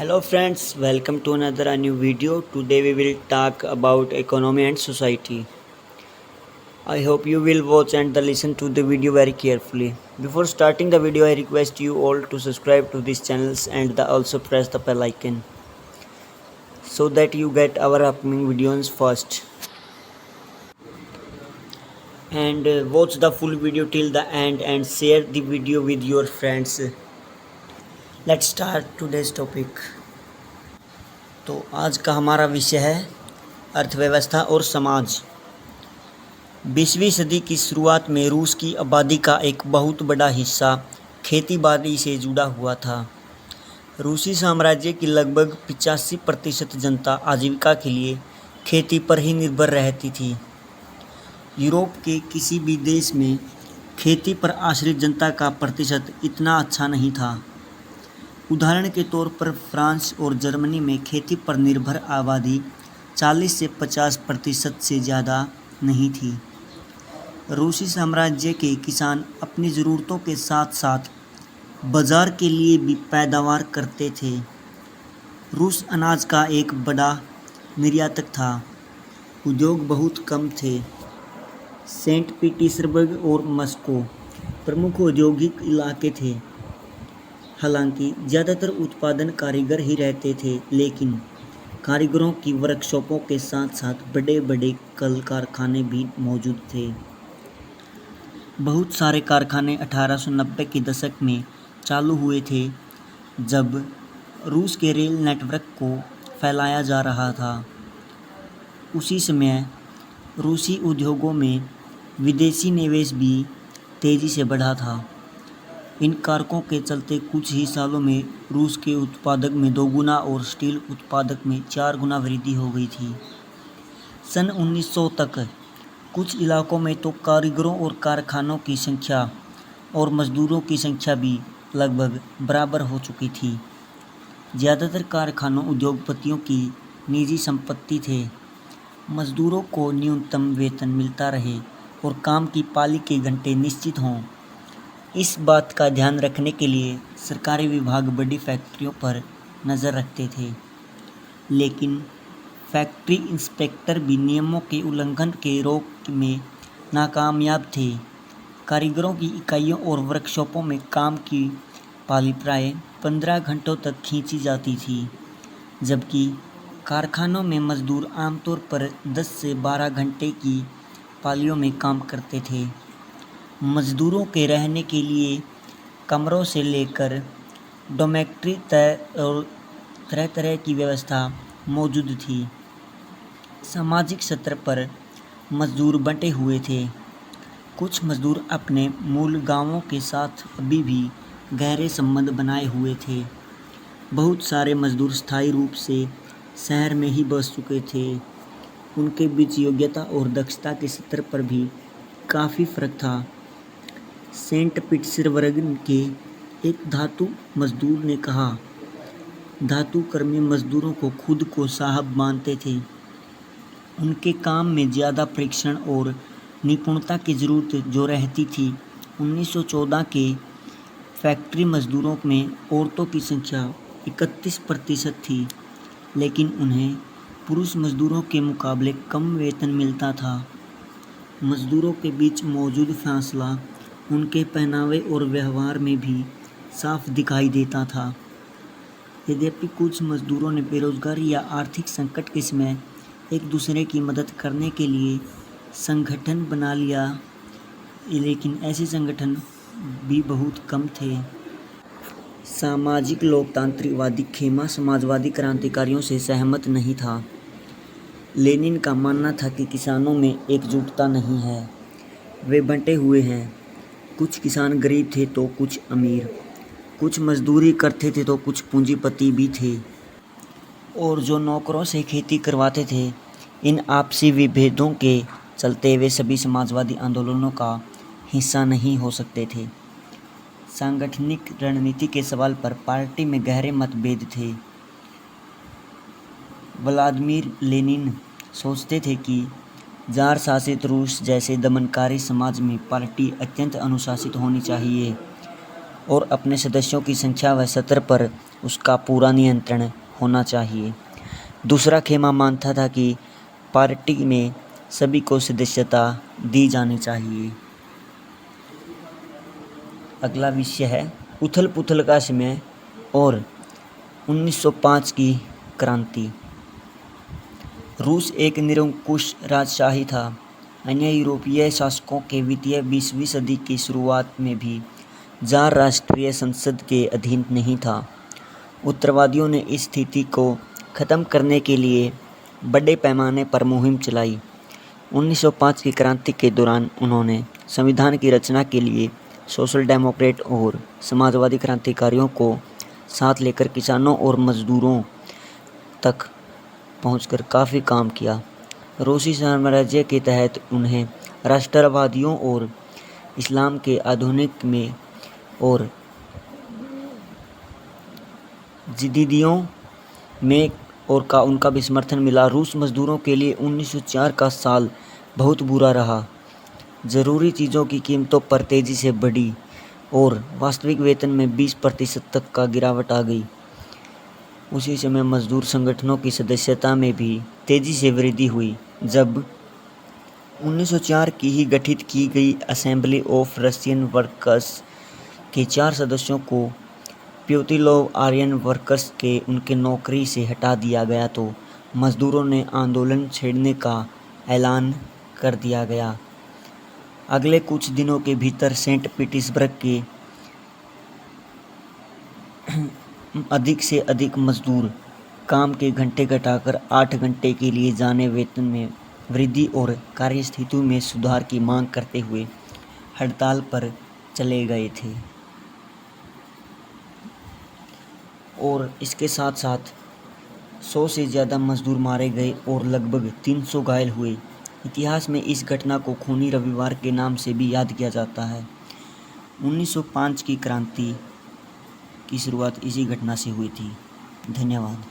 Hello friends, welcome to another new video. Today we will talk about economy and society. I hope you will watch and listen to the video very carefully. Before starting the video, I request you all to subscribe to these channels and also press the bell icon so that you get our upcoming videos first. And watch the full video till the end and share the video with your friends. Let's start today's topic. तो आज का हमारा विषय है अर्थव्यवस्था और समाज। 20वीं सदी की शुरुआत में रूस की आबादी का एक बहुत बड़ा हिस्सा खेती बाड़ी से जुड़ा हुआ था। रूसी साम्राज्य की लगभग 85% जनता आजीविका के लिए खेती पर ही निर्भर रहती थी। यूरोप के किसी भी देश में खेती पर आश्रित जनता का प्रतिशत इतना अच्छा नहीं था। उदाहरण के तौर पर फ्रांस और जर्मनी में खेती पर निर्भर आबादी 40 से 50% से ज़्यादा नहीं थी। रूसी साम्राज्य के किसान अपनी ज़रूरतों के साथ साथ बाज़ार के लिए भी पैदावार करते थे। रूस अनाज का एक बड़ा निर्यातक था। उद्योग बहुत कम थे। सेंट पीटर्सबर्ग और मॉस्को प्रमुख औद्योगिक इलाके थे। हालांकि ज़्यादातर उत्पादन कारीगर ही रहते थे, लेकिन कारीगरों की वर्कशॉपों के साथ साथ बड़े बड़े कल कारखाने भी मौजूद थे। बहुत सारे कारखाने 1890 के दशक में चालू हुए थे, जब रूस के रेल नेटवर्क को फैलाया जा रहा था। उसी समय रूसी उद्योगों में विदेशी निवेश भी तेज़ी से बढ़ा था। इन कारकों के चलते कुछ ही सालों में रूस के उत्पादक में 2 गुना और स्टील उत्पादक में 4 गुना वृद्धि हो गई थी। सन 1900 तक कुछ इलाकों में तो कारीगरों और कारखानों की संख्या और मज़दूरों की संख्या भी लगभग बराबर हो चुकी थी। ज़्यादातर कारखानों उद्योगपतियों की निजी संपत्ति थे। मज़दूरों को न्यूनतम वेतन मिलता रहे और काम की पाली के घंटे निश्चित हों। इस बात का ध्यान रखने के लिए सरकारी विभाग बड़ी फैक्ट्रियों पर नज़र रखते थे, लेकिन फैक्ट्री इंस्पेक्टर भी नियमों के उल्लंघन के रोक में नाकामयाब थे। कारीगरों की इकाइयों और वर्कशॉपों में काम की पाली प्राय 15 घंटों तक खींची जाती थी, जबकि कारखानों में मज़दूर आमतौर पर 10 से 12 घंटे की पालियों में काम करते थे। मज़दूरों के रहने के लिए कमरों से लेकर डॉर्मेट्री और तरह तरह की व्यवस्था मौजूद थी। सामाजिक स्तर पर मज़दूर बंटे हुए थे। कुछ मज़दूर अपने मूल गांवों के साथ अभी भी गहरे संबंध बनाए हुए थे। बहुत सारे मज़दूर स्थायी रूप से शहर में ही बस चुके थे। उनके बीच योग्यता और दक्षता के स्तर पर भी काफ़ी फ़र्क था। सेंट पीटर्सबर्ग के एक धातु मज़दूर ने कहा, धातु कर्मी मज़दूरों को खुद को साहब मानते थे। उनके काम में ज़्यादा परीक्षण और निपुणता की ज़रूरत जो रहती थी। 1914 के फैक्ट्री मज़दूरों में औरतों की संख्या 31% थी, लेकिन उन्हें पुरुष मज़दूरों के मुकाबले कम वेतन मिलता था। मज़दूरों के बीच मौजूद फासला उनके पहनावे और व्यवहार में भी साफ दिखाई देता था। यद्यपि कुछ मज़दूरों ने बेरोजगारी या आर्थिक संकट के समय एक दूसरे की मदद करने के लिए संगठन बना लिया, लेकिन ऐसे संगठन भी बहुत कम थे। सामाजिक लोकतांत्रिकवादी खेमा समाजवादी क्रांतिकारियों से सहमत नहीं था। लेनिन का मानना था कि किसानों में एकजुटता नहीं है, वे बंटे हुए हैं। कुछ किसान गरीब थे तो कुछ अमीर, कुछ मजदूरी करते थे तो कुछ पूंजीपति भी थे, और जो नौकरों से खेती करवाते थे। इन आपसी विभेदों के चलते वे सभी समाजवादी आंदोलनों का हिस्सा नहीं हो सकते थे। सांगठनिक रणनीति के सवाल पर पार्टी में गहरे मतभेद थे। व्लादिमीर लेनिन सोचते थे कि जार शासित रूस जैसे दमनकारी समाज में पार्टी अत्यंत अनुशासित होनी चाहिए। और अपने सदस्यों की संख्या व सत्र पर उसका पूरा नियंत्रण होना चाहिए। दूसरा खेमा मानता था कि पार्टी में सभी को सदस्यता दी जानी चाहिए। अगला विषय है उथल पुथल का समय और 1905 की क्रांति। रूस एक निरंकुश राजशाही था। अन्य यूरोपीय शासकों के वित्तीय 20वीं सदी की शुरुआत में भी जार राष्ट्रीय संसद के अधीन नहीं था। उत्तरवादियों ने इस स्थिति को ख़त्म करने के लिए बड़े पैमाने पर मुहिम चलाई। 1905 की क्रांति के दौरान उन्होंने संविधान की रचना के लिए सोशल डेमोक्रेट और समाजवादी क्रांतिकारियों को साथ लेकर किसानों और मजदूरों तक पहुंचकर काफ़ी काम किया। रूसी साम्राज्य के तहत उन्हें राष्ट्रवादियों और इस्लाम के आधुनिक में और जिदीदियों में और का उनका भी समर्थन मिला। रूस मजदूरों के लिए 1904 का साल बहुत बुरा रहा। ज़रूरी चीज़ों की कीमतों पर तेज़ी से बढ़ी और वास्तविक वेतन में 20% तक का गिरावट आ गई। उसी समय मजदूर संगठनों की सदस्यता में भी तेज़ी से वृद्धि हुई। जब 1904 की ही गठित की गई असेंबली ऑफ रशियन वर्कर्स के 4 सदस्यों को प्यूतिलोव आर्यन वर्कर्स के उनके नौकरी से हटा दिया गया तो मजदूरों ने आंदोलन छेड़ने का ऐलान कर दिया गया। अगले कुछ दिनों के भीतर सेंट पीटर्सबर्ग के अधिक से अधिक मजदूर काम के घंटे घटाकर 8 घंटे के लिए जाने वेतन में वृद्धि और कार्यस्थितियों में सुधार की मांग करते हुए हड़ताल पर चले गए थे। और इसके साथ साथ 100 से ज़्यादा मजदूर मारे गए और लगभग 300 घायल हुए। इतिहास में इस घटना को खूनी रविवार के नाम से भी याद किया जाता है। 1905 की क्रांति की शुरुआत इसी घटना से हुई थी। धन्यवाद।